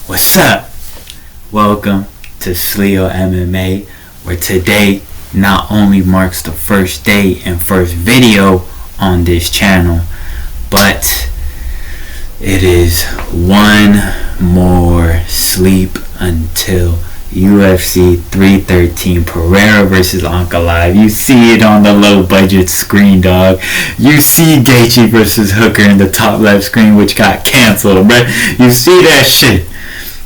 What's up? Welcome to Sleo MMA, where today not only marks the first day and first video on this channel, but it is one more sleep until UFC 313 Pereira versus Ankalaev. You see it on the low budget screen, dog. You see Gaethje versus Hooker in the top left screen, which got canceled, but you see that shit.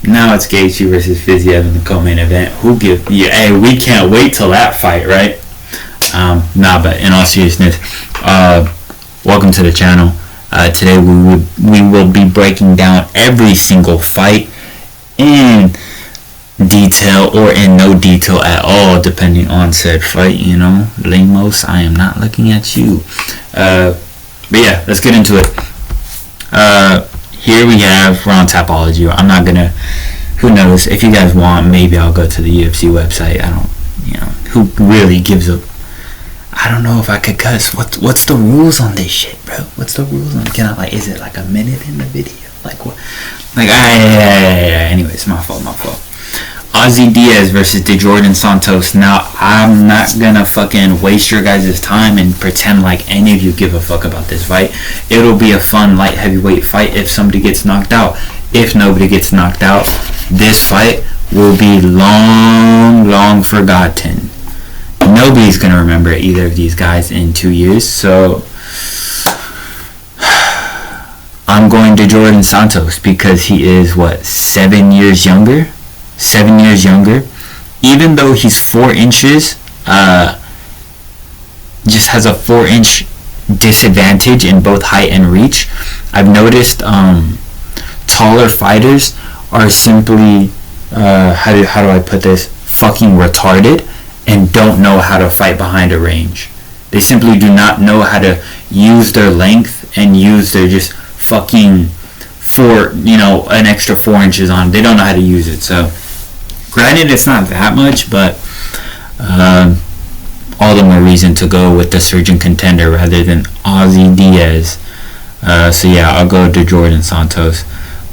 Now it's Gaethje versus Fiziev in the co-main event. Hey, we can't wait till that fight, right? But in all seriousness, welcome to the channel. Today we will be breaking down every single fight in detail or in no detail at all, depending on said fight. You know, Lamos, I am not looking at you. But yeah, let's get into it. Here we have, we're on Tapology. I'm not gonna, who knows, if you guys want, maybe I'll go to the UFC website. I don't, who really gives a, I don't know if I could cuss. What's the rules on this shit, bro? What's the rules on, is it like a minute in the video? Like what? Anyways, my fault. Ozzy Diaz versus DeJordan Santos. Now, I'm not gonna fucking waste your guys' time and pretend like any of you give a fuck about this fight. It'll be a fun light heavyweight fight if somebody gets knocked out. If nobody gets knocked out, this fight will be long forgotten. Nobody's gonna remember either of these guys in 2 years, so I'm going to Jordan Santos because he is 7 years younger. 7 years younger, even though he's 4 inches, just has a 4-inch disadvantage in both height and reach. I've noticed taller fighters are simply how do I put this, fucking retarded and don't know how to fight behind a range. They simply do not know how to use their length and use their just fucking an extra 4 inches on. They don't know how to use it. So granted, it's not that much, but all the more reason to go with the surgeon contender rather than Ozzy Diaz. So yeah, I'll go to Jordan Santos.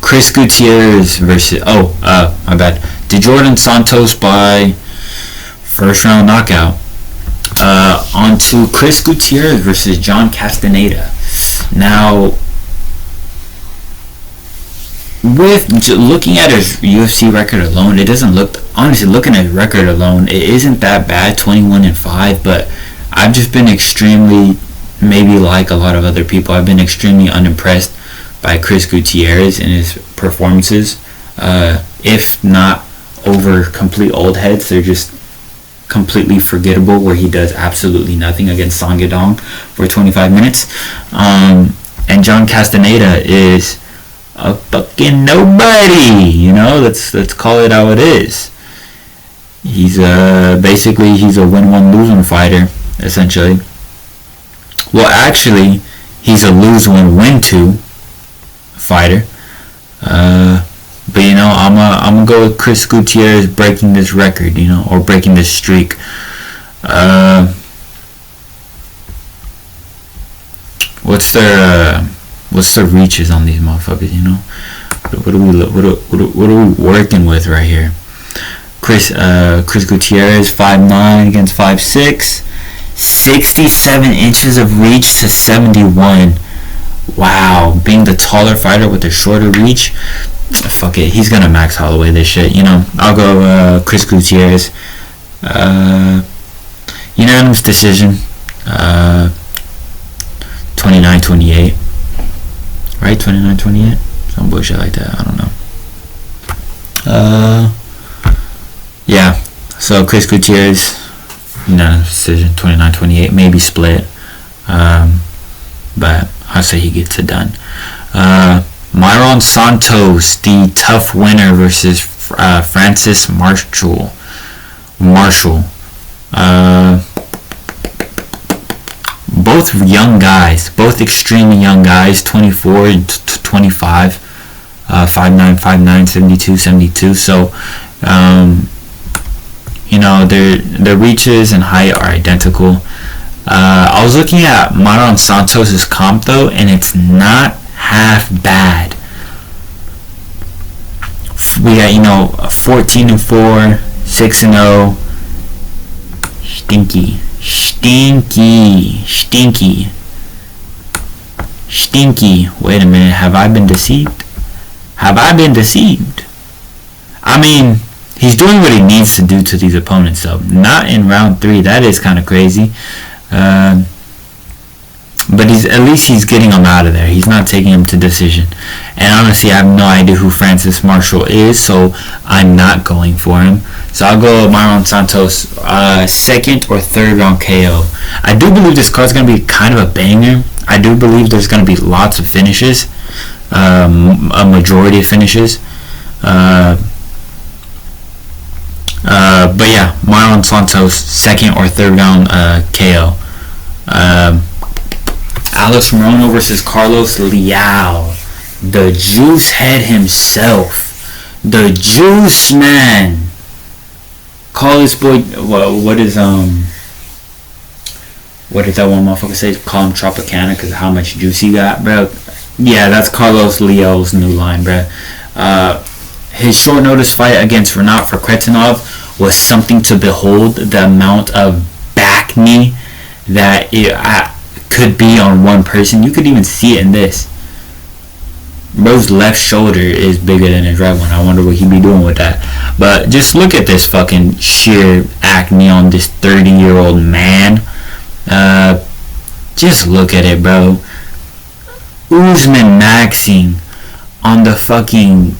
Chris Gutierrez versus my bad. DeJordan Santos by first round knockout. On to Chris Gutierrez versus John Castaneda. Now, with looking at his UFC record alone, it doesn't look, honestly, looking at his record alone, it isn't that bad, 21-5, but I've just been extremely, maybe like a lot of other people, I've been extremely unimpressed by Chris Gutierrez and his performances. If not over complete old heads, they're just completely forgettable, where he does absolutely nothing against Song Yadong for 25 minutes. And John Castaneda is a fucking nobody, let's call it how it is. He's basically he's a win-1 lose-1 fighter, essentially. Well, actually, he's a lose-1 win-2 fighter. But I'm gonna go with Chris Gutierrez breaking this record, or breaking this streak. What's the reaches on these motherfuckers, What are we working with right here? Chris Gutierrez, 5'9" against 5'6", 67 inches of reach to 71. Wow, being the taller fighter with the shorter reach, fuck it, he's gonna Max Holloway this shit, I'll go Chris Gutierrez. Unanimous decision, 29-28. Right, 29-28, some bullshit like that. I don't know. Yeah. So Chris Gutierrez, decision, 29-28, maybe split. But I'll say he gets it done. Myron Santos, the tough winner, versus Francis Marshall. Both young guys, both extremely young guys, 24 and 25, 5'9", 72. So, their reaches and height are identical. I was looking at Myron Santos' comp though, and it's not half bad. we got, you know, 14-4, 6-0. Stinky. Wait a minute, have I been deceived? I mean, he's doing what he needs to do to these opponents, though. Not in round 3. That is kind of crazy. But at least he's getting them out of there. He's not taking them to decision. And honestly, I have no idea who Francis Marshall is, so I'm not going for him. So I'll go Marlon Santos, second or third round KO. I do believe this card's going to be kind of a banger. I do believe there's going to be lots of finishes, a majority of finishes. But yeah, Marlon Santos, second or third round KO. Alex Morono versus Carlos Leal. The juice head himself. The juice man. Call this boy, what is that one motherfucker say? Call him Tropicana because of how much juice he got, bro. Yeah, that's Carlos Leal's new line, bro. His short notice fight against Renat Fakretinov was something to behold. The amount of back knee that could be on one person. You could even see it in this. Bro's left shoulder is bigger than his right one. I wonder what he'd be doing with that. But just look at this fucking sheer acne on this 30-year-old man. Just look at it, bro. Usman maxing on the fucking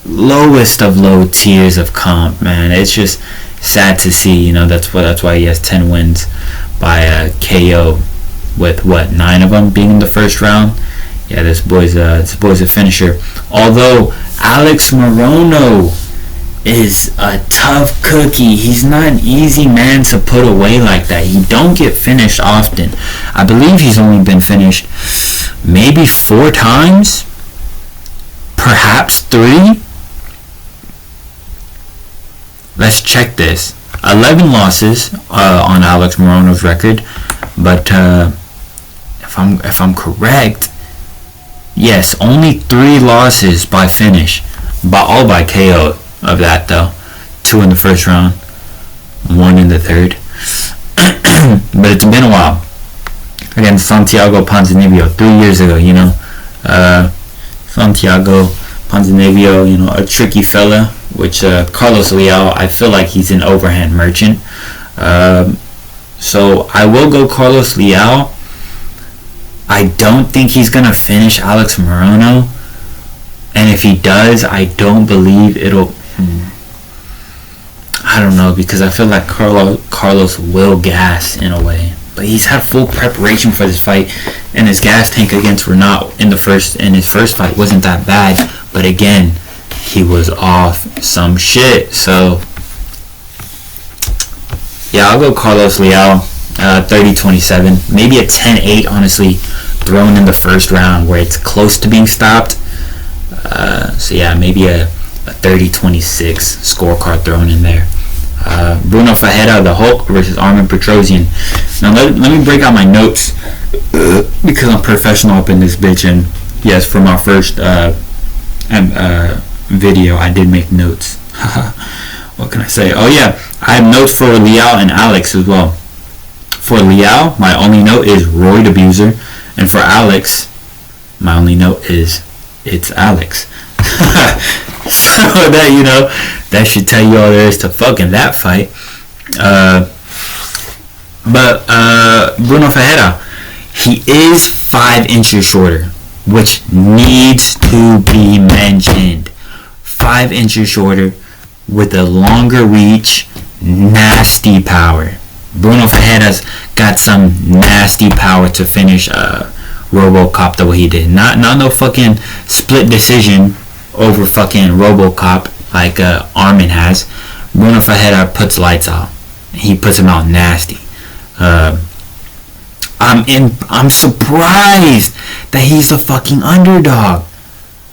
lowest of low tiers of comp, man. It's just sad to see. You know, that's why he has 10 wins by KO. With 9 of them being in the first round. Yeah, this boy's a finisher. Although Alex Morono is a tough cookie. He's not an easy man to put away like that. He don't get finished often. I believe he's only been finished maybe 4 times, perhaps 3. Let's check this. 11 losses on Alex Morono's record, but if I'm correct, yes, only 3 losses by finish, all by KO of that though. 2 in the first round, 1 in the third. But it's been a while. Against Santiago Ponzinibbio 3 years ago, you know. Santiago Ponzinibbio, you know, a tricky fella, which Carlos Leal, I feel like he's an overhand merchant. So I will go Carlos Leal. I don't think he's going to finish Alex Morono. And if he does, I don't believe it'll... I don't know, because I feel like Carlos will gas in a way. But he's had full preparation for this fight. And his gas tank against Renat in his first fight wasn't that bad. But again, he was off some shit. So, yeah, I'll go Carlos Leal. 30-27, maybe a 10-8, honestly, thrown in the first round where it's close to being stopped. So yeah, maybe a 30-26 scorecard thrown in there. Bruno Ferreira, the Hulk versus Armin Petrosyan. Now let me break out my notes because I'm professional up in this bitch, and yes, for my first video, I did make notes. What can I say? Oh yeah, I have notes for Leal and Alex as well. For Leal, my only note is roid abuser, and for Alex, my only note is it's Alex. So that, you know, that should tell you all there is to fucking that fight. But Bruno Ferreira, he is 5 inches shorter, which needs to be mentioned. 5 inches shorter with a longer reach, nasty power. Bruno Ferreira's got some nasty power to finish RoboCop the way he did. Not no fucking split decision over fucking RoboCop like Armin has. Bruno Ferreira puts lights out. He puts him out nasty. I'm surprised that he's a fucking underdog.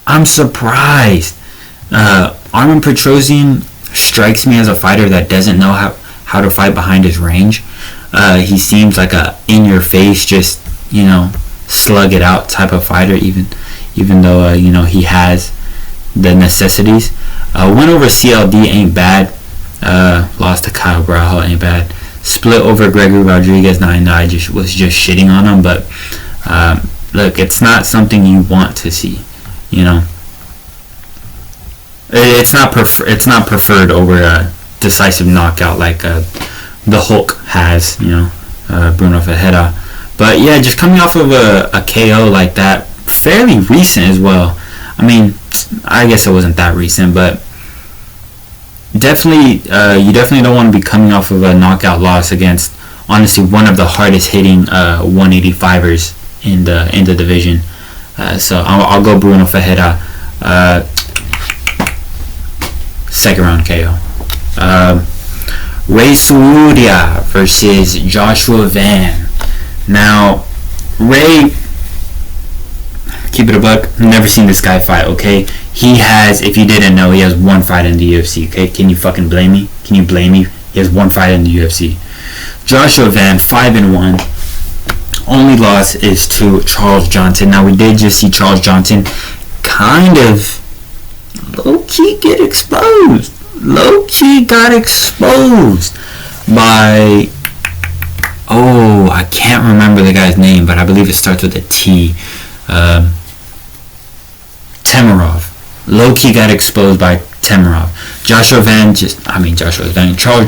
I'm surprised. Armin Petrosyan strikes me as a fighter that doesn't know how to fight behind his range. He seems like a in-your-face, just, you know, slug it out type of fighter. Even though you know, he has the necessities. Win over CLD ain't bad. Lost to Kyle Braujo ain't bad. Split over Gregory Rodriguez. Now I know I was just shitting on him, but look, it's not something you want to see. You know, it's not preferred over a decisive knockout like the Hulk has. You know, Bruno Ferreira. But yeah, just coming off of a KO like that, fairly recent as well. I mean, I guess it wasn't that recent, but definitely, you definitely don't want to be coming off of a knockout loss against, honestly, one of the hardest hitting 185ers in the division. So I'll go Bruno Ferreira, second round KO. Ray Tsuruya versus Joshua Van. Now, Ray, keep it a buck, never seen this guy fight, okay? He has, if you didn't know, he has one fight in the UFC, okay? Can you fucking blame me? Can you blame me? He has one fight in the UFC. Joshua Van, 5-1. Only loss is to Charles Johnson. Now, we did just see Charles Johnson kind of low-key get exposed. Low-key got exposed by... Oh, I can't remember the guy's name, but I believe it starts with a T. Temerov. Low-key got exposed by Temerov. Charles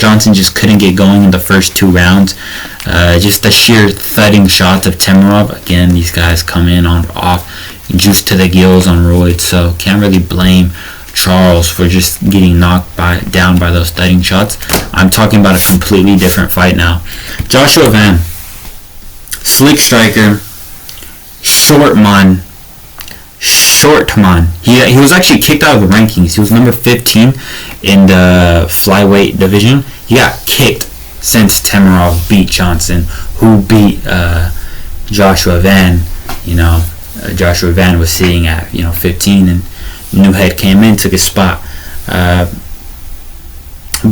Johnson just couldn't get going in the first 2 rounds. Just the sheer thudding shots of Temerov. Again, these guys come in on off, juice to the gills on roids, so can't really blame Charles for just getting knocked down by those thudding shots. I'm talking about a completely different fight now. Joshua Van, slick striker, short man. He was actually kicked out of the rankings. He was number 15 in the flyweight division. He got kicked since Temerov beat Johnson, who beat Joshua Van. You know, Joshua Van was sitting at 15, and new head came in, took his spot. But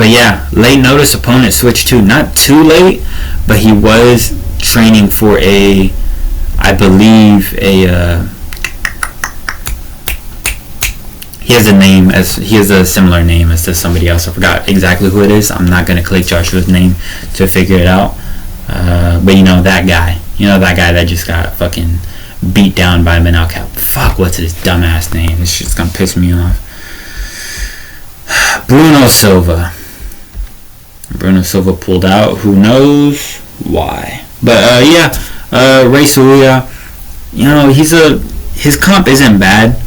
yeah, late notice opponent switched to, not too late, but he was training for he has a similar name as to somebody else. I forgot exactly who it is. I'm not gonna click Joshua's name to figure it out. But that guy that just got fucking beat down by Manal Cap. Fuck, what's his dumbass name? This shit's gonna piss me off. Bruno Silva pulled out. Who knows why? But Ray Tsuruya, his comp isn't bad,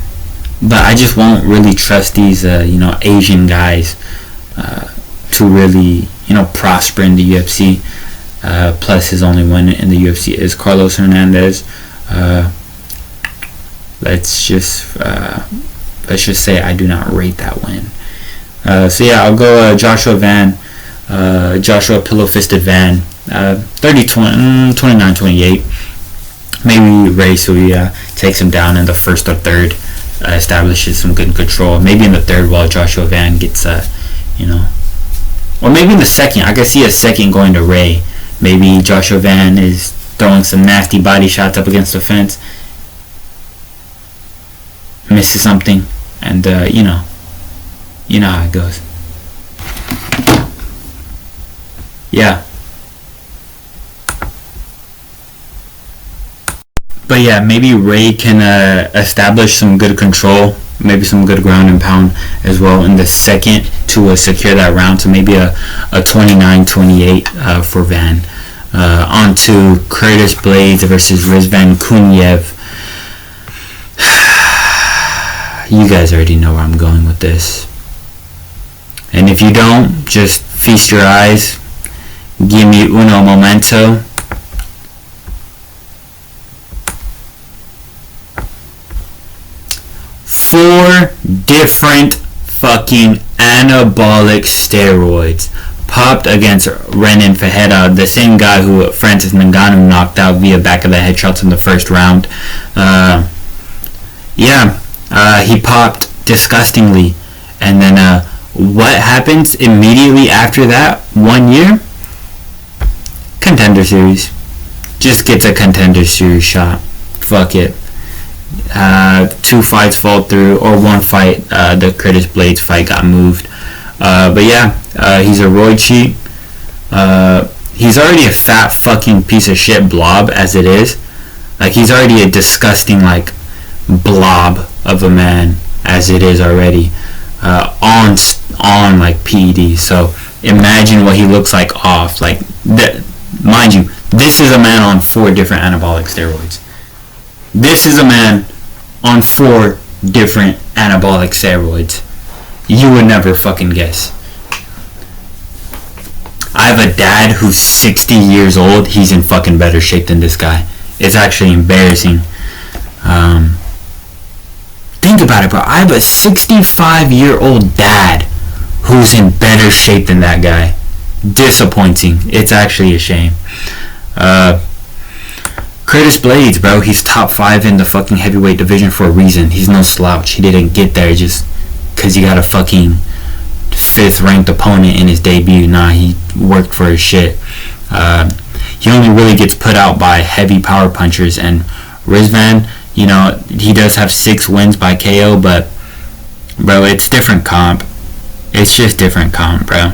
but I just won't really trust these Asian guys to really prosper in the UFC. Plus, his only win in the UFC is Carlos Hernandez. Let's just say I do not rate that win. I'll go Joshua Van, Joshua Pillow-Fisted Van, 29-28. Maybe Ray Tsuruya takes him down in the first or third, establishes some good control. Maybe in the third, while Joshua Van gets, or maybe in the second. I can see a second going to Ray. Maybe Joshua Van is throwing some nasty body shots up against the fence, misses something, and you know how it goes. Yeah. But yeah, maybe Ray can establish some good control, maybe some good ground and pound as well in the second to secure that round. So maybe a 29-28 for Van. On to Curtis Blaydes versus Rizvan Kuniev. You guys already know where I'm going with this. And if you don't, just feast your eyes. Give me uno momento. Four different fucking anabolic steroids popped against Renan Ferreira, the same guy who Francis Ngannou knocked out via back of the head shots in the first round. He popped disgustingly. And then what happens immediately after that? 1 year? Contender Series. Just gets a Contender Series shot. Fuck it. 2 fights fall through, or 1 fight, the Curtis Blaydes fight got moved. But yeah, he's a roid cheat. He's already a fat fucking piece of shit blob as it is. Like, he's already a disgusting, like, blob of a man as it is already, on like PED. So imagine what he looks like off. Like, mind you, this is a man on 4 different anabolic steroids. This is a man on 4 different anabolic steroids. You would never fucking guess. I have a dad who's 60 years old. He's in fucking better shape than this guy. It's actually embarrassing. Think about it, bro. I have a 65-year-old dad who's in better shape than that guy. Disappointing. It's actually a shame. Curtis Blaydes, bro, he's top 5 in the fucking heavyweight division for a reason. He's no slouch. He didn't get there just because he got a fucking 5th ranked opponent in his debut. Nah, he worked for his shit. He only really gets put out by heavy power punchers, and Rizvan, you know, he does have 6 wins by KO, but bro, it's different comp. It's just different comp, bro.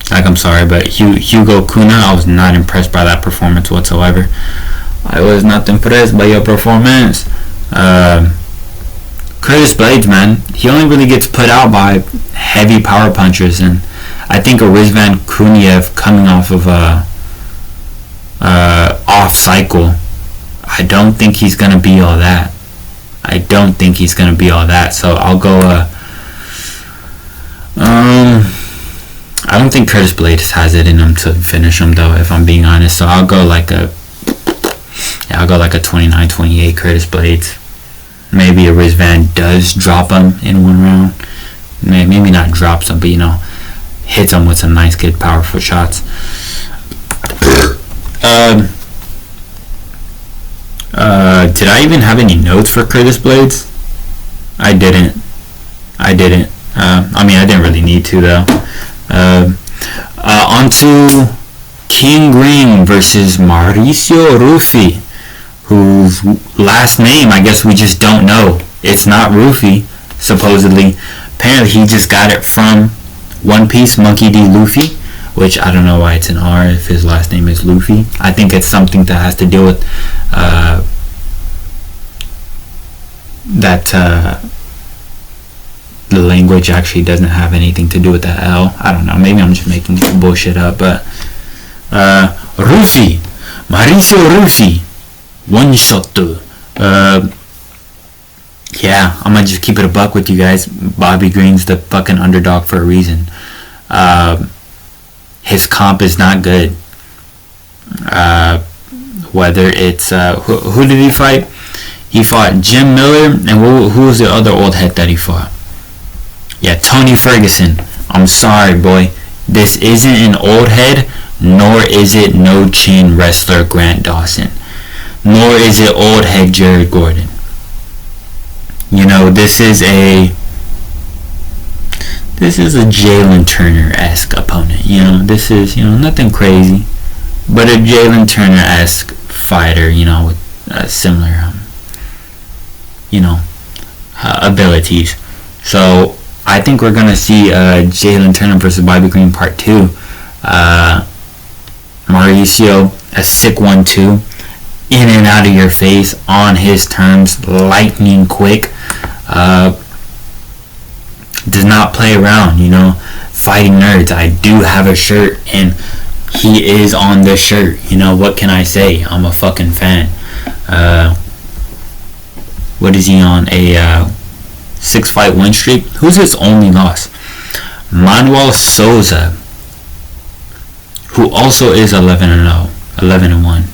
Like, I'm sorry, but Hugo Kuna, I was not impressed by that performance whatsoever. I was not impressed by your performance. Curtis Blaydes, man, he only really gets put out by heavy power punchers, and I think a Rizvan Kuniev coming off of a off cycle, I don't think he's gonna be all that. So I'll go. I don't think Curtis Blaydes has it in him to finish him, though, if I'm being honest. So I'll go like a 29-28 Curtis Blaydes. Maybe a Rizvan does drop him in 1 round. Maybe not drops him, but, you know, hits him with some nice, good, powerful shots. Did I even have any notes for Curtis Blaydes? I didn't. I mean, I didn't really need to, though. On to King Green versus Mauricio Ruffy, whose last name I guess we just don't know. It's not Ruffy, supposedly. Apparently he just got it from One Piece, Monkey D. Luffy, which I don't know why it's an R if his last name is Luffy. I think it's something that has to do with the language actually doesn't have anything to do with the L. I don't know. Maybe I'm just making bullshit up. But Ruffy, Mauricio Ruffy, 1 shot. Yeah, I'm gonna just keep it a buck with you guys. Bobby Green's the fucking underdog for a reason. His comp is not good. Whether it's who did he fight? He fought Jim Miller, and who was the other old head that he fought? Yeah, Tony Ferguson. I'm sorry, boy. This isn't an old head, nor is it no chin wrestler Grant Dawson, nor is it old head Jared Gordon. You know, this is a Jalen Turner-esque opponent. You know, this is, you know, nothing crazy, but a Jalen Turner-esque fighter, you know, with similar, abilities. So I think we're gonna see Jalen Turner versus Bobby Green Part 2. Mauricio, a sick 1-2, in and out of your face, on his terms, lightning quick. Does not play around, you know. Fighting nerds, I do have a shirt, and he is on the shirt. You know, what can I say? I'm a fucking fan. What is he on? A 6-fight win streak? Who's his only loss? Manuel Souza, who also is 11-0, 11-1.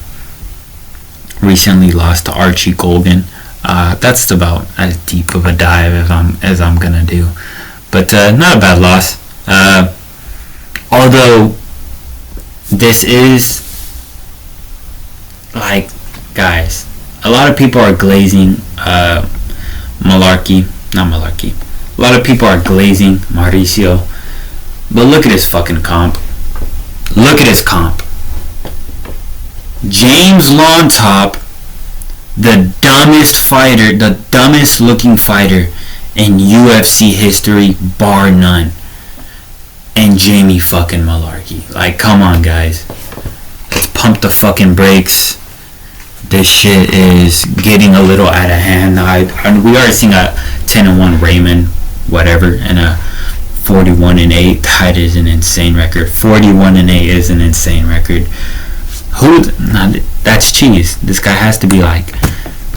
Recently lost to Archie Golgan. That's about as deep of a dive as I'm gonna do, but not a bad loss. Although this is, like, guys, a lot of people are glazing Malarkey. Not Malarkey. A lot of people are glazing Mauricio, but look at his fucking comp. Look at his comp. James Longtop the dumbest fighter, the dumbest looking fighter in UFC history, bar none. And Jamie fucking Malarkey. Like, come on, guys. Let's pump the fucking brakes. This shit is getting a little out of hand. We are seeing a 10-1 Raymond, whatever, and a 41-8. That is an insane record. 41-8 is an insane record. That's cheese. This guy has to be like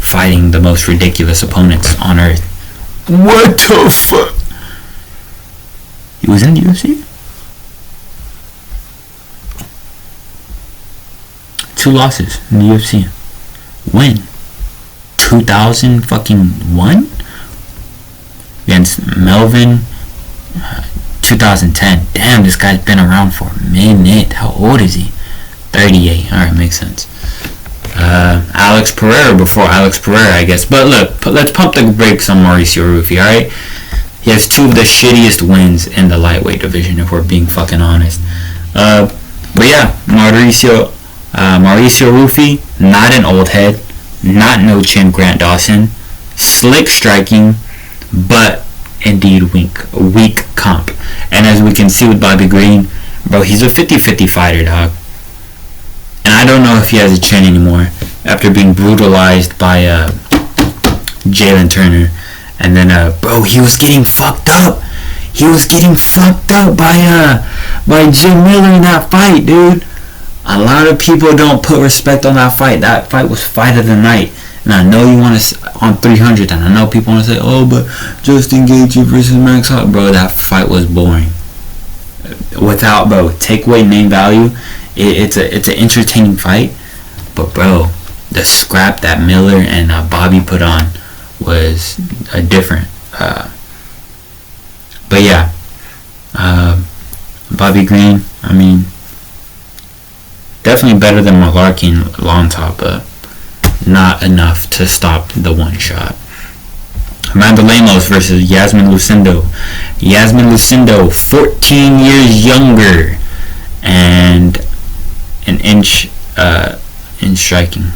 fighting the most ridiculous opponents on earth. What the fuck? He was in the UFC? 2 losses in the UFC. When? 2001? Against Melvin. 2010. Damn, this guy's been around for a minute. How old is he? 38. Alright, makes sense. Alex Pereira before Alex Pereira, I guess. But look, let's pump the brakes on Mauricio Ruffy, alright? He has 2 of the shittiest wins in the lightweight division, if we're being fucking honest. But yeah, Mauricio Ruffy, not an old head, not no chin Grant Dawson, slick striking, but indeed weak comp. And as we can see with Bobby Green, bro, he's a 50-50 fighter, dog. And I don't know if he has a chin anymore after being brutalized by Jalen Turner. And then, bro, he was getting fucked up. He was getting fucked up by Jim Miller in that fight, dude. A lot of people don't put respect on that fight. That fight was fight of the night. And I know you want to, on 300, and I know people want to say, oh, but Justin Gaethje versus Max Holloway. Bro, that fight was boring. Without, bro, take away name value, it's an entertaining fight. But, bro, the scrap that Miller and Bobby put on was different. But, yeah. Bobby Green, I mean, definitely better than Malarkey and long top, but not enough to stop the one shot. Amanda Lemos versus Yasmin Lucindo. Yasmin Lucindo, 14 years younger and an inch in striking.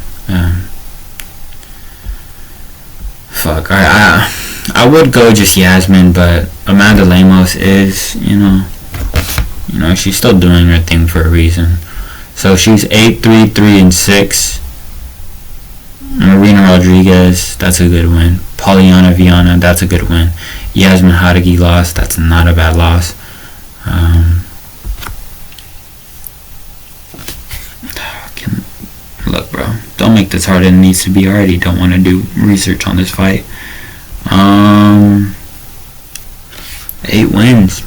I would go just Yasmin, but Amanda Lemos is, you know, she's still doing her thing for a reason. So she's 8-3-3-6. Marina Rodriguez, that's a good win. Poliana Viana, that's a good win. Yasmin Hadagi lost, that's not a bad loss. Look, bro, don't make this harder than it needs to be. I already don't want to do research on this fight. 8 wins.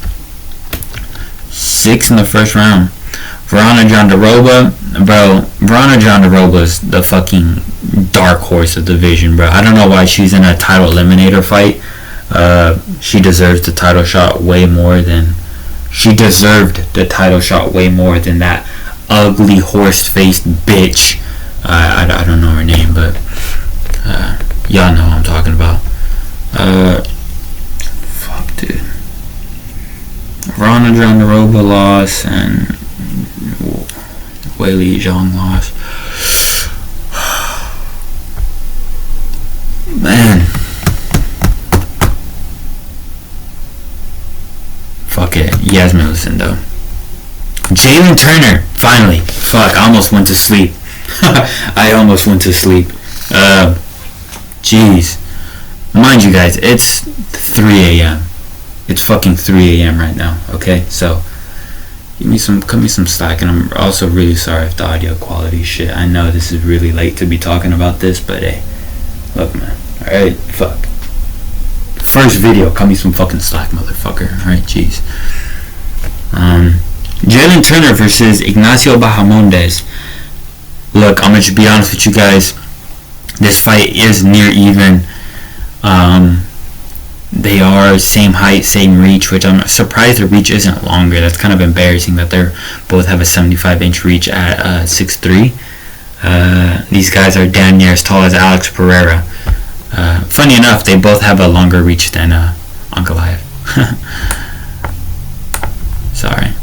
6 in the first round. Verona Jandiroba, bro, Verona Jandiroba is the fucking dark horse of the division, bro. I don't know why she's in a title eliminator fight. She deserves the title shot way more than... She deserved the title shot way more than that ugly horse-faced bitch. I don't know her name, but y'all know what I'm talking about. Fuck, dude. Verona Jandiroba lost and Weili Zhang lost. Man. Fuck it. Yasmin Lucindo. Jalen Turner. Finally. Fuck. I almost went to sleep. I almost went to sleep. Jeez. Mind you guys, it's 3 a.m. It's fucking 3 a.m. right now. Okay? So, cut me some slack, and I'm also really sorry if the audio quality is shit. I know this is really late to be talking about this, but hey. Look, man. Alright? Fuck. First video, cut me some fucking slack, motherfucker. Alright, jeez. Jalen Turner versus Ignacio Bajamondes. Look, I'm gonna just be honest with you guys. This fight is near even. They are same height, same reach, which I'm surprised the reach isn't longer. That's kind of embarrassing that they both have a 75-inch reach at 6'3". These guys are damn near as tall as Alex Pereira. Funny enough, they both have a longer reach than Ankalaev. Sorry.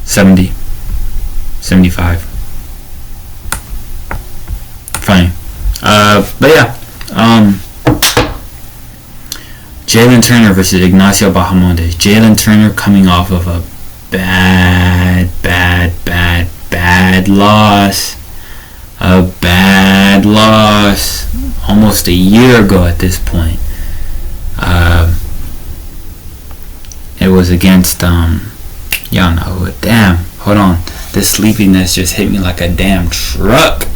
70. 75. Funny. But yeah, Jalen Turner versus Ignacio Bajamondes. Jalen Turner coming off of a bad loss. A bad loss almost a year ago at this point. It was against y'all know it. Damn, hold on. This sleepiness just hit me like a damn truck.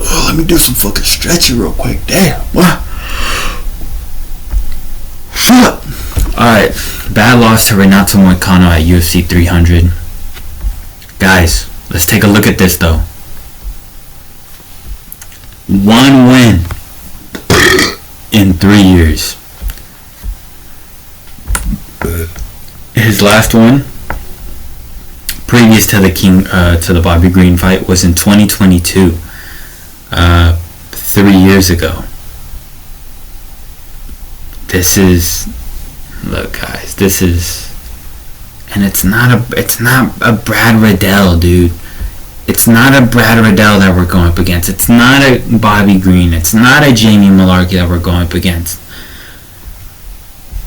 Oh, let me do some fucking stretching real quick. Damn, what? Shut up. Alright, bad loss to Renato Moicano at UFC 300. Guys, let's take a look at this though. One win in 3 years. His last one, previous to the Bobby Green fight, was in 2022. 3 years ago. Look guys, and it's not a Brad Riddell, dude. It's not a Brad Riddell that we're going up against. It's not a Bobby Green. It's not a Jamie Malarkey that we're going up against.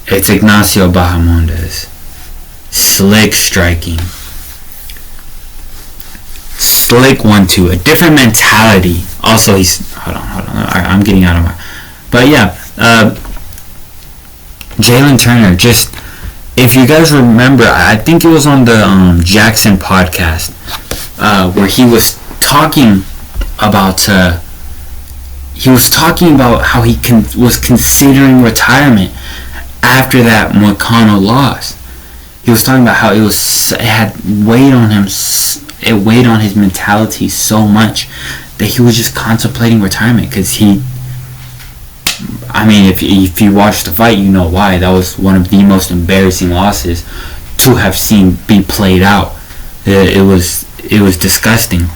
It's Ignacio Bajamondes. Slick striking. Slick 1-2. A different mentality. Also, hold on. I'm getting out of my... But yeah, Jalen Turner, just... If you guys remember, I think it was on the Jackson podcast, where he was talking about how he was considering retirement after that Moicano loss. He was talking about how it had weighed on him. It weighed on his mentality so much that he was just contemplating retirement because if you watch the fight, you know why. That was one of the most embarrassing losses to have seen be played out. It was disgusting.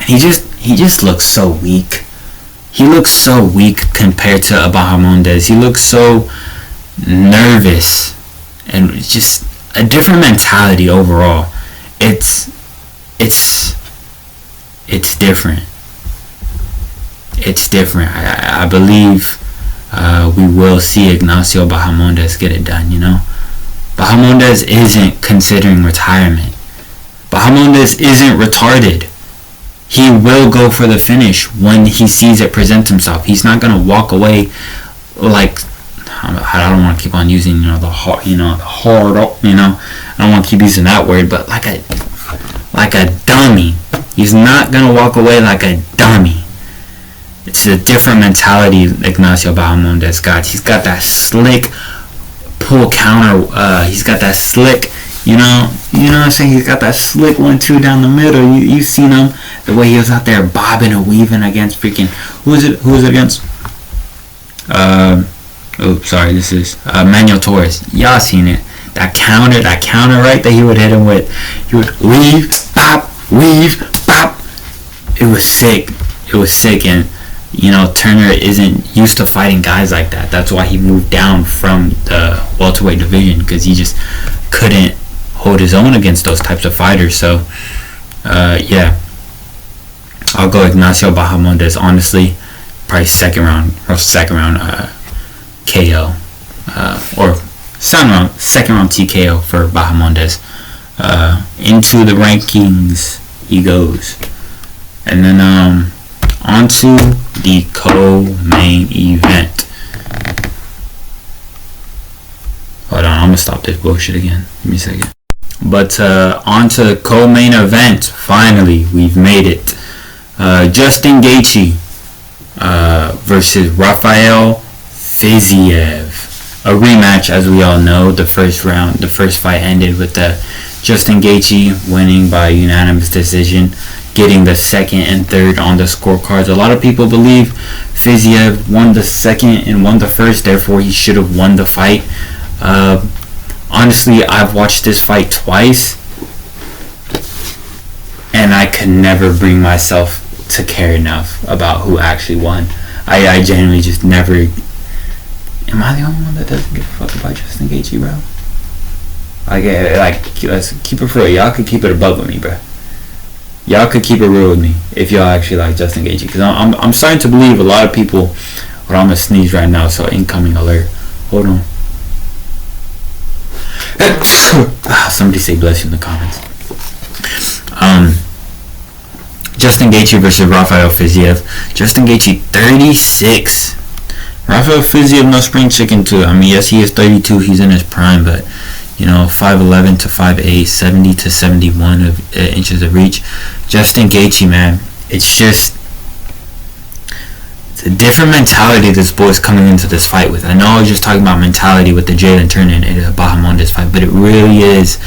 He just looks so weak. He looks so weak compared to Bajamondes. He looks so nervous and just a different mentality overall. It's different. It's different. I believe we will see Ignacio Bajamondes get it done, you know. Bajamondes isn't considering retirement. Bajamondes isn't retarded. He will go for the finish when he sees it present himself. He's not gonna walk away like, I don't want to keep on using the hard, I don't want to keep using that word, but like a dummy. He's not gonna walk away like a dummy. It's a different mentality Ignacio Bajamondes got. He's got that slick pull counter. He's got that slick, you know what I'm saying? He's got that slick 1-2 down the middle. You've seen him, the way he was out there bobbing and weaving against freaking, who was it against? This is Manuel Torres. Y'all seen it. That counter right that he would hit him with. He would weave, bop. It was sick. And Turner isn't used to fighting guys like that. That's why he moved down from the welterweight division, because he just couldn't hold his own against those types of fighters. So, yeah. I'll go Ignacio Bajamondes, honestly. Probably second round KO. Or second round TKO for Bajamondes. Into the rankings he goes. And then, onto the co-main event. Hold on, I'm gonna stop this bullshit again. Give me a second. But onto the co-main event. Finally, we've made it. Justin Gaethje versus Rafael Fiziev. A rematch, as we all know. The first fight ended with Justin Gaethje winning by unanimous decision, getting the second and third on the scorecards. A lot of people believe Fiziev won the second and won the first, therefore he should have won the fight. Honestly, I've watched this fight twice, and I could never bring myself to care enough about who actually won. I genuinely just never... Am I the only one that doesn't give a fuck about Justin Gaethje, bro? Let's keep it for real. Y'all can keep it above with me, bro. y'all could keep it real with me if y'all actually like Justin Gaethje, because I'm starting to believe a lot of people. But I'm gonna sneeze right now, so incoming alert. Hold on. Somebody say bless you in the comments. Justin Gaethje versus Rafael Fiziev. Justin Gaethje 36. Rafael Fiziev no spring chicken too. I mean, yes, he is 32. He's in his prime, but you know, 5'11 to 5'8, 70 to 71 inches of reach. Justin Gaethje, man, it's just a different mentality this boy's coming into this fight with. I know I was just talking about mentality with the Jalen Turner and the Bajamondes fight, but it really is.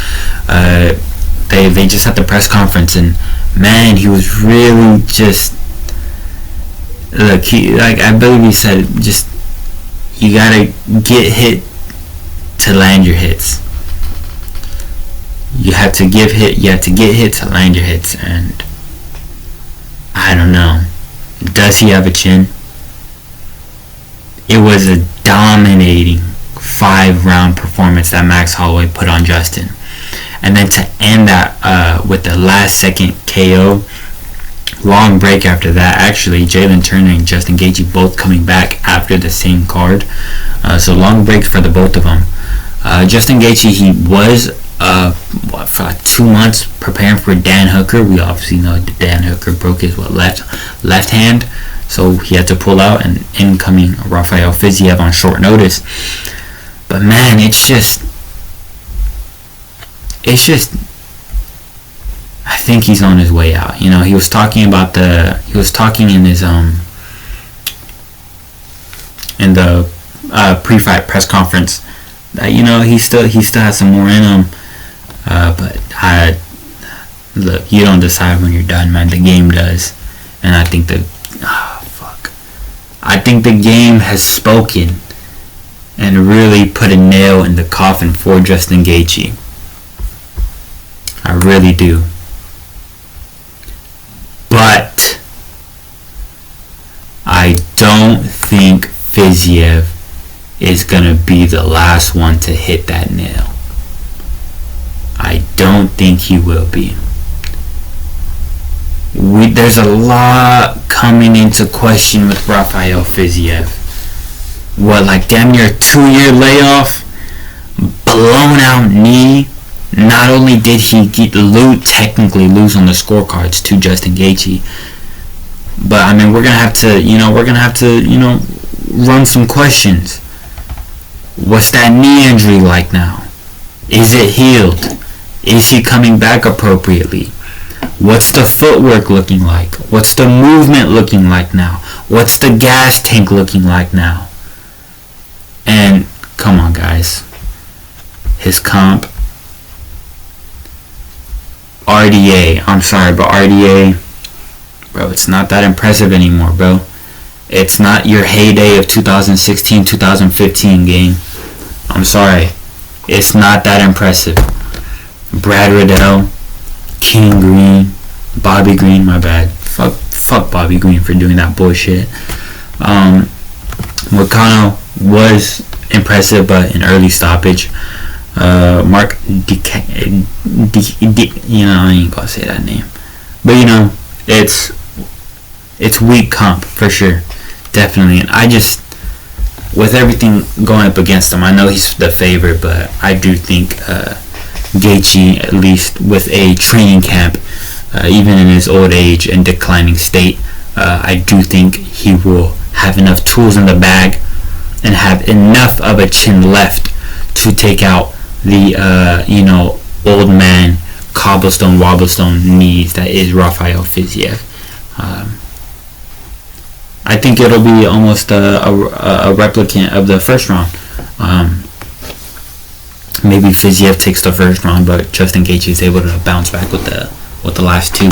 They just had the press conference, and man, he was really just I believe he said, just you gotta get hit to land your hits. You have to get hit to land your hits, and I don't know. Does he have a chin? It was a dominating 5-round performance that Max Holloway put on Justin. And then to end that with the last second KO, long break after that. Actually, Jalen Turner and Justin Gaethje both coming back after the same card. So long break for the both of them. Justin Gaethje, he was for like 2 months preparing for Dan Hooker. We obviously know that Dan Hooker broke his left hand. So he had to pull out, and incoming Rafael Fiziev on short notice. But man, it's just I think he's on his way out. You know, he was talking in his in the pre-fight press conference that, you know, he still has some more in him. But look, you don't decide when you're done, man. The game does, and I think I think the game has spoken and really put a nail in the coffin for Justin Gaethje. I really do. But I don't think Fiziev is going to be the last one to hit that nail. I don't think he will be. There's a lot coming into question with Rafael Fiziev. What, like damn near 2-year layoff, blown out knee. Not only did he technically lose on the scorecards to Justin Gaethje, but I mean we're gonna have to run some questions. What's that knee injury like now? Is it healed? Is he coming back appropriately? What's the footwork looking like? What's the movement looking like now? What's the gas tank looking like now? And come on, guys, his comp. RDA, I'm sorry, but RDA, bro, it's not that impressive anymore, bro. It's not your heyday of 2016, 2015 game. I'm sorry. It's not that impressive. Brad Riddell, King Green, Bobby Green, my bad. Fuck Bobby Green for doing that bullshit. Wakano was impressive, but an early stoppage. Mark I ain't gonna say that name, but you know, it's weak comp for sure, definitely. And I just, with everything going up against him, I know he's the favorite, but I do think Gaethje, at least with a training camp, even in his old age and declining state, I do think he will have enough tools in the bag and have enough of a chin left to take out the old man cobblestone knees that is Rafael Fiziev. I think it'll be almost a replicant of the first round. Maybe Fiziev takes the first round, but Justin Gaethje is able to bounce back with the last two.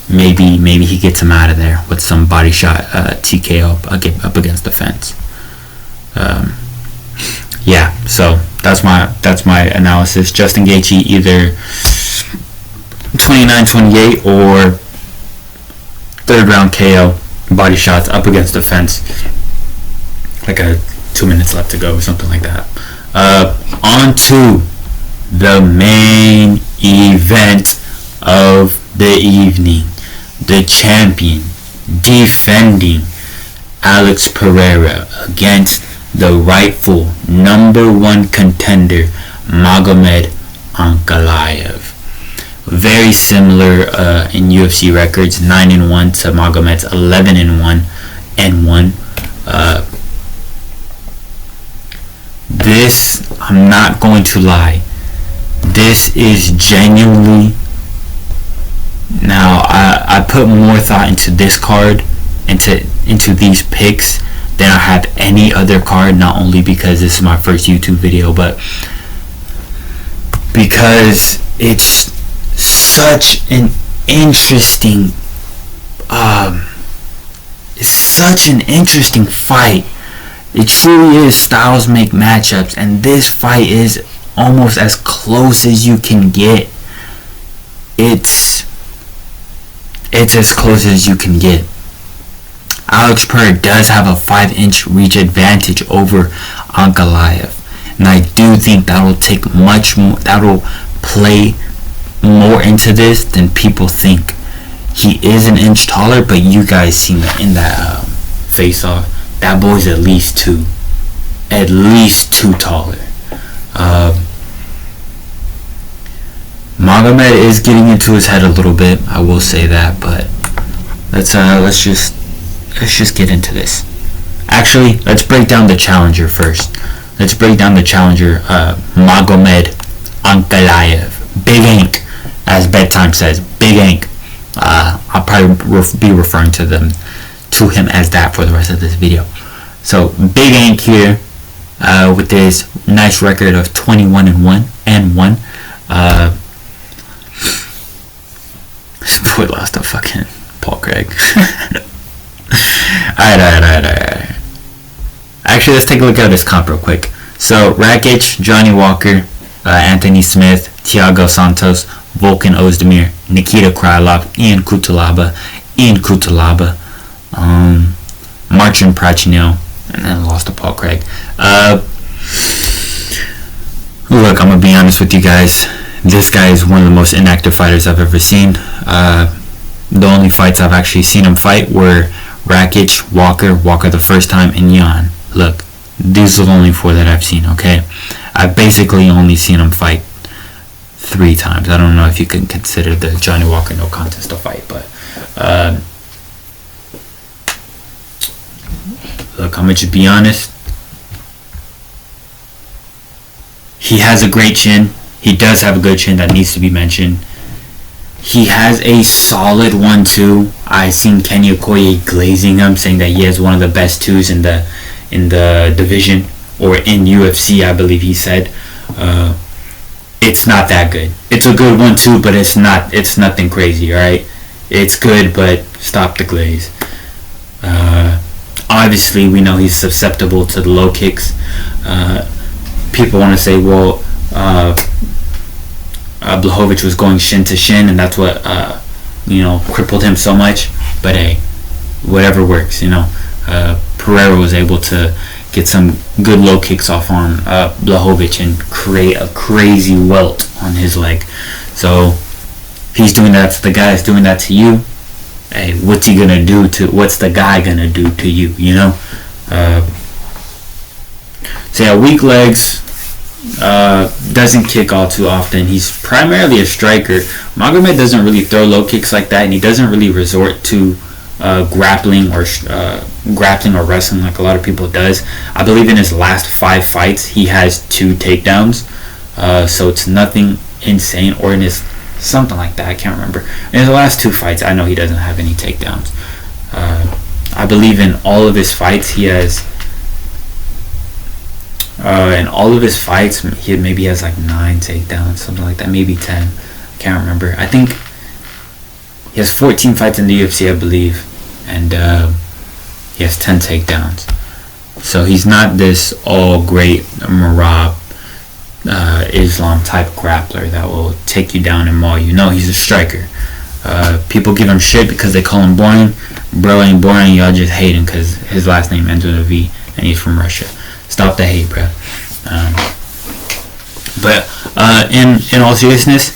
Maybe he gets him out of there with some body shot TKO up against the fence. So that's my analysis. Justin Gaethje either 29-28 or third round KO, body shots up against the fence, like 2 minutes left to go or something like that. On to the main event of the evening. The champion defending Alex Pereira against the rightful #1 contender Magomed Ankalaev. Very similar in UFC records, 9-1 to Magomed's 11-1 and 1. This, I'm not going to lie, this is genuinely. Now I put more thought into this card, into these picks, than I have any other card. Not only because this is my first YouTube video, but because it's such an interesting fight. It truly is. Styles make matchups, and this fight is almost as close as you can get. It's as close as you can get. Alex Pereira does have a 5-inch reach advantage over Ankalaev, and I do think that'll take much more. That'll play more into this than people think. He is an inch taller, but you guys seen that in that face-off. That boy's at least two taller. Magomed is getting into his head a little bit, I will say that, but let's just get into this. Actually, let's break down the challenger first. Let's break down the challenger, Magomed Ankalaev. Big Ank, as Bedtime says, Big Ank. I'll probably be referring to him as that for the rest of this video. So Big Ank here, with this nice record of 21-1 and 1. This boy lost to fucking Paul Craig. Alright. Actually, let's take a look at this comp real quick. So Rakic, Johnny Walker, Anthony Smith, Thiago Santos, Volkan Ozdemir, Nikita Krylov, Ian Cutelaba, Marcin Prachnio, and then lost to Paul Craig. Look, I'm gonna be honest with you guys. This guy is one of the most inactive fighters I've ever seen. The only fights I've actually seen him fight were Rakic, Walker the first time, and Yan. Look, these are the only 4 that I've seen, okay? I've basically only seen him fight 3 times. I don't know if you can consider the Johnny Walker no contest a fight, but look, I'm gonna just be honest. He has a great chin. He does have a good chin, that needs to be mentioned. He has a solid 1-2. I seen Kenny Okoye glazing him, saying that he has one of the best 2s in the division, or in UFC, I believe he said. It's not that good. It's a good 1-2, but it's nothing crazy, alright? It's good, but stop the glaze. Obviously, we know he's susceptible to the low kicks. People want to say, well, Blachowicz was going shin to shin, and that's what crippled him so much. But hey, whatever works, Pereira was able to get some good low kicks off on Blachowicz and create a crazy welt on his leg. So he's doing that to the guy that's doing that to you. Hey, what's the guy gonna do to you? So yeah, weak legs. Doesn't kick all too often. He's primarily a striker. Magomed doesn't really throw low kicks like that, and he doesn't really resort to grappling or wrestling like a lot of people does. I believe in his last 5 fights he has 2 takedowns, so it's nothing insane, or in his something like that, I can't remember. In his last 2 fights, I know he doesn't have any takedowns. I believe in all of his fights he has. In all of his fights, he maybe has like 9 takedowns, something like that, maybe 10. I can't remember. I think he has 14 fights in the UFC, I believe, and he has 10 takedowns. So he's not this all great Marab Islam type grappler that will take you down and maul you. No, he's a striker. People give him shit because they call him boring. Bro ain't boring. Y'all just hate him because his last name ends with a V and he's from Russia. Stop the hate, bro. In all seriousness,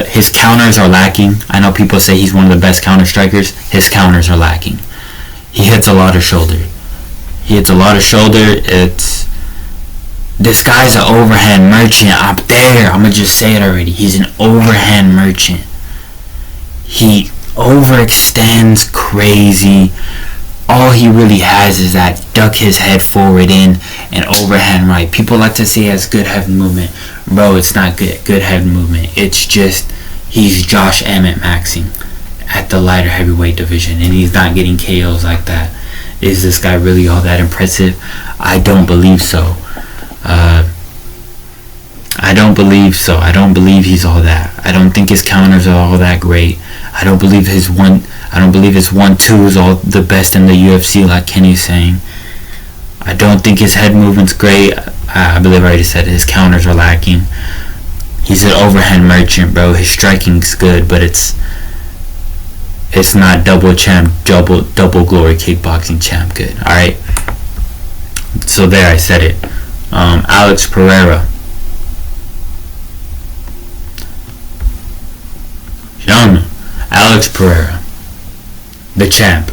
his counters are lacking. I know people say he's one of the best counter strikers. His counters are lacking. He hits a lot of shoulder. This guy's an overhand merchant up there. I'm gonna just say it already. He's an overhand merchant. He overextends crazy. All he really has is that duck his head forward in and overhand right. People like to say he has good head movement. Bro, it's not good head movement. It's just he's Josh Emmett maxing at the lighter heavyweight division, and he's not getting KOs like that. Is this guy really all that impressive? I don't believe so. I don't believe so. I don't believe he's all that. I don't think his counters are all that great. I don't believe his 1-2 is all the best in the UFC like Kenny's saying. I don't think his head movement's great. I believe I already said his counters are lacking. He's an overhand merchant, bro. His striking's good, but it's not double glory kickboxing champ good. All right. So there, I said it. Alex Pereira. Alex Pereira, the champ.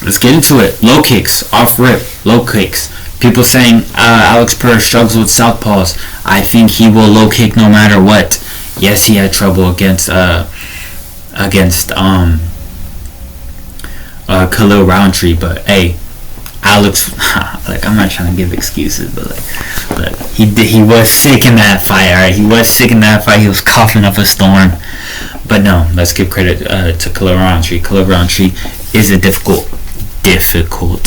Let's get into it. Low kicks, off rip, low kicks. People saying Alex Pereira struggles with southpaws. I think he will low kick no matter what. Yes, he had trouble against Khalil Roundtree, but hey, Alex, like, I'm not trying to give excuses, but he was sick in that fight. All right, he was sick in that fight. He was coughing up a storm. But no, let's give credit to Khalil Roundtree. Khalil Roundtree is a difficult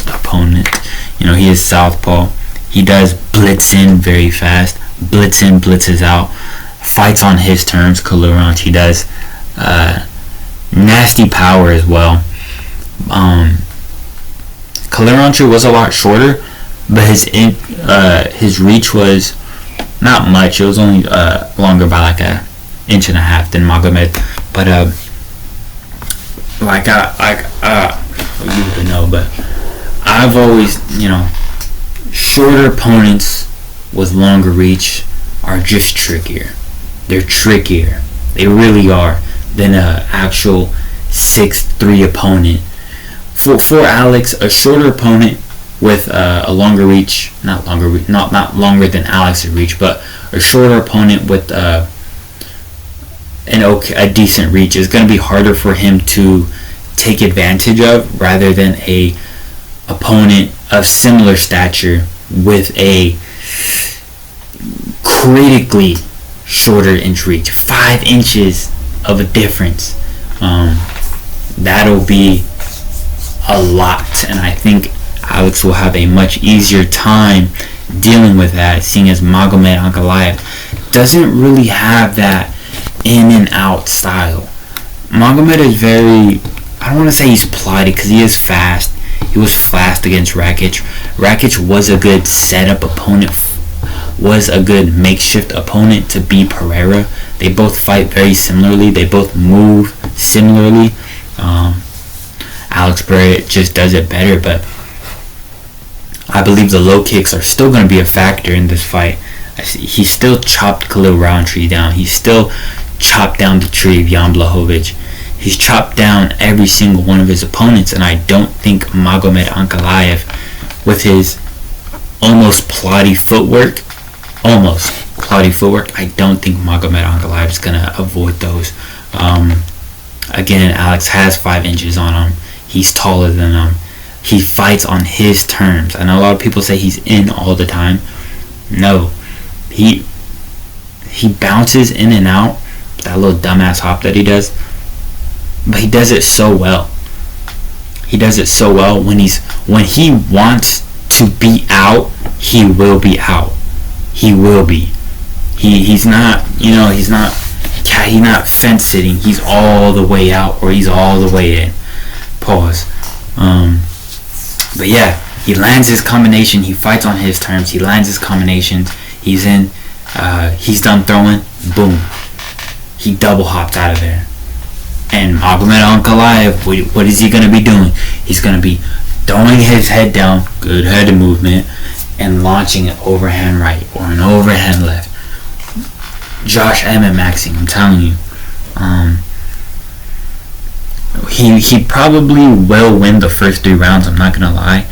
opponent. You know, he is southpaw. He does blitz in very fast. Blitz in, blitzes out. Fights on his terms. Khalil Roundtree does. Nasty power as well. Khalil Roundtree was a lot shorter, but his reach was not much. It was only longer by like an inch and a half than Magomed. But you would know, but I've always, shorter opponents with longer reach are just trickier. They're trickier. They really are than an actual 6'3" opponent. For Alex, a shorter opponent with a longer reach, not longer than Alex's reach, but a shorter opponent with a decent reach is going to be harder for him to take advantage of, rather than a opponent of similar stature with a critically shorter inch reach. 5 inches of a difference. That'll be a lot, and I think Alex will have a much easier time dealing with that, seeing as Magomed Ankalaev doesn't really have that in and out style. Magomed is very, I don't want to say he's plotty, because he is fast. He was fast against Rakic. Rakic was a good setup opponent, was a good makeshift opponent to beat Pereira. They both fight very similarly. They both move similarly. Alex Pereira just does it better, but I believe the low kicks are still going to be a factor in this fight. He still chopped Khalil Roundtree down. He still chopped down the tree of Jan Blachowicz. He's chopped down every single one of his opponents, and I don't think Magomed Ankalaev, with his almost plotty footwork, I don't think Magomed Ankalaev is going to avoid those. Again, Alex has 5 inches on him. He's taller than him. He fights on his terms. I know a lot of people say he's in all the time. No. He bounces in and out, that little dumbass hop that he does. But he does it so well. He does it so well. When he wants to be out, he will be out. He will be. He's not fence sitting. He's all the way out, or he's all the way in. Pause. But yeah, he lands his combination. He fights on his terms. He lands his combinations. He's in. He's done throwing. Boom. He double hopped out of there. And Magomed Ankalaev, what is he going to be doing? He's going to be throwing his head down. Good head movement. and launching an overhand right or an overhand left. Josh Emmett maxing, I'm telling you. He probably will win the first 3 rounds, I'm not gonna lie.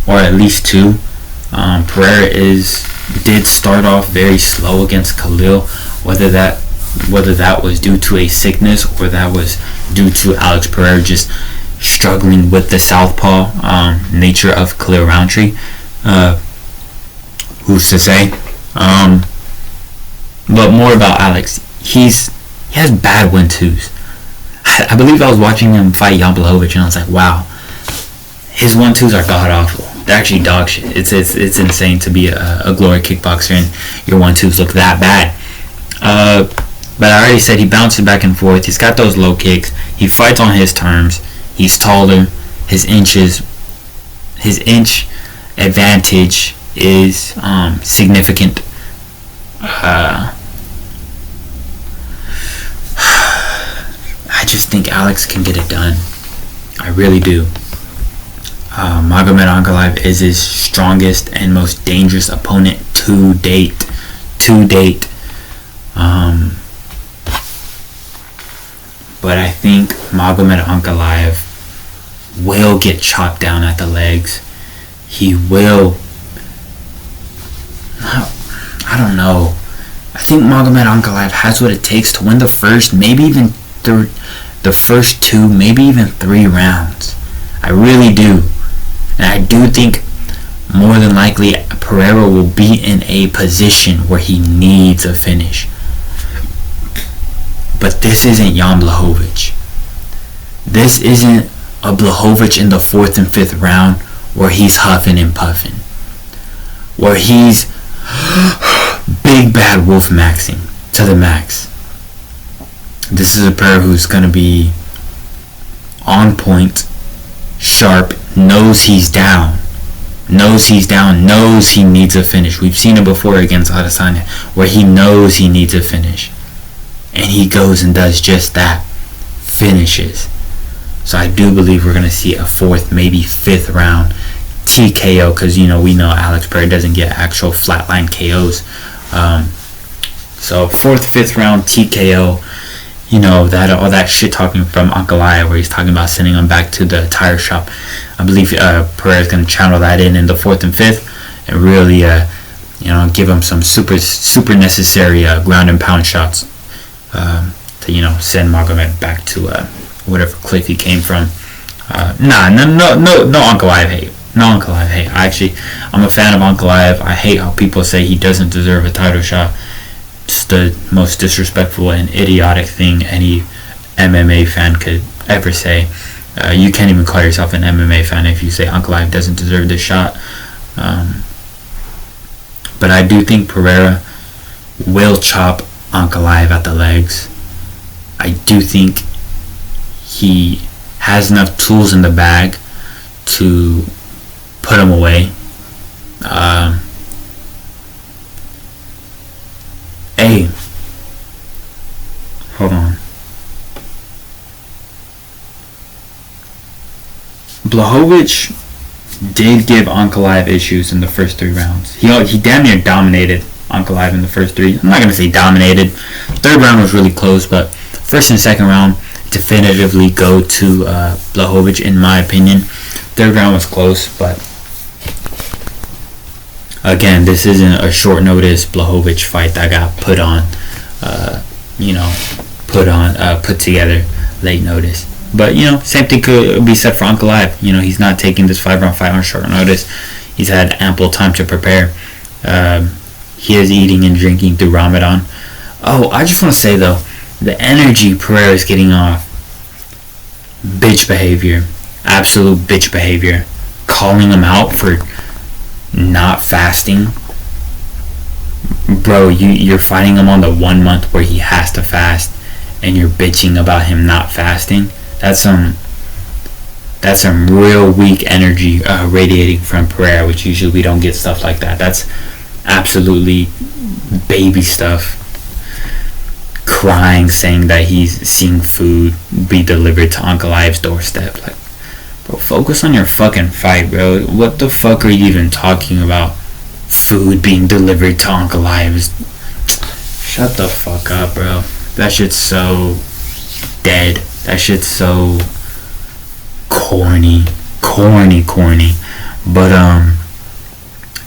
Or at least 2. Pereira did start off very slow against Khalil, whether that was due to a sickness or that was due to Alex Pereira just struggling with the southpaw nature of Khalil Roundtree. Who's to say? But more about Alex. He has bad 1-2s. I believe I was watching him fight Jan Blachowicz and I was like, wow, his 1-2s are god awful. They're actually dog shit. It's insane to be a glory kickboxer and your 1-2s look that bad. But I already said he bounces back and forth. He's got those low kicks. He fights on his terms. He's taller. His inch advantage is significant. I just think Alex can get it done. I really do. Magomed Ankalaev is his strongest and most dangerous opponent to date. But I think Magomed Ankalaev will get chopped down at the legs. He will. I don't know. I think Magomed Ankalaev has what it takes to win the first, maybe even the first 2, maybe even 3 rounds. I really do. And I do think more than likely Pereira will be in a position where he needs a finish. But this isn't Jan Blachowicz. This isn't a Blachowicz in the 4th and 5th round where he's huffing and puffing. Where he's big bad wolf maxing to the max. This is a Pereira who's going to be on point, sharp, knows he's down, knows he needs a finish. We've seen it before against Adesanya where he knows he needs a finish. And he goes and does just that. Finishes. So I do believe we're going to see a 4th, maybe 5th round TKO because, we know Alex Pereira doesn't get actual flatline KOs. So 4th, 5th round TKO. That all that shit talking from Ankalaev where he's talking about sending him back to the tire shop. I believe Pereira's going to channel that in the 4th and 5th and really, give him some super necessary ground and pound shots to, send Magomed back to whatever cliff he came from. No Ankalaev hate. No Ankalaev hate. I'm a fan of Ankalaev. I hate how people say he doesn't deserve a title shot. It's the most disrespectful and idiotic thing any MMA fan could ever say. You can't even call yourself an MMA fan if you say Ankalaev doesn't deserve this shot. But I do think Pereira will chop Ankalaev at the legs. I do think he has enough tools in the bag to put him away. Hold on. Blachowicz did give Ankalaev issues in the first 3 rounds. He damn near dominated Ankalaev in the first 3. I'm not going to say dominated. 3rd round was really close, but 1st and 2nd round definitively go to Blachowicz in my opinion. 3rd round was close, but again, this isn't a short notice Blachowicz fight that got put together late notice. But, same thing could be said for Ankalaev. He's not taking this 5-round fight on short notice. He's had ample time to prepare. He is eating and drinking through Ramadan. Oh, I just want to say, though, the energy Pereira is getting off. Bitch behavior. Absolute bitch behavior. Calling him out for not fasting. Bro, you're fighting him on the 1 month where he has to fast, and you're bitching about him not fasting. That's some real weak energy radiating from Pereira, which usually we don't get stuff like that. That's absolutely baby stuff. Crying, saying that he's seeing food be delivered to Ankalaev's doorstep. Like, Bro, focus on your fucking fight, bro. What the fuck are you even talking about? Food being delivered to Ankalaev. Shut the fuck up, bro. That shit's so dead. That shit's so corny. But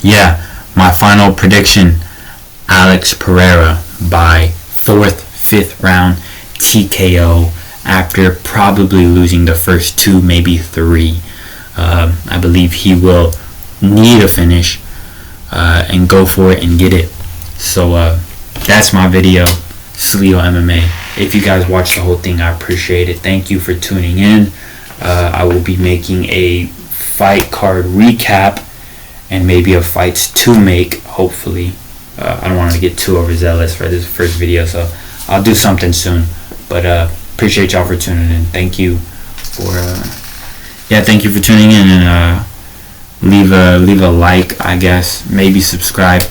yeah, my final prediction: Alex Pereira by 4th, 5th round TKO after probably losing the first 2, maybe 3. I believe he will need a finish and go for it and get it. So that's my video, Slio MMA. If you guys watched the whole thing, I appreciate it. Thank you for tuning in. I will be making a fight card recap and maybe a fights to make, hopefully. I don't want to get too overzealous for this first video, so I'll do something soon. But appreciate y'all for tuning in. Thank you for tuning in, and leave a like, I guess, maybe subscribe.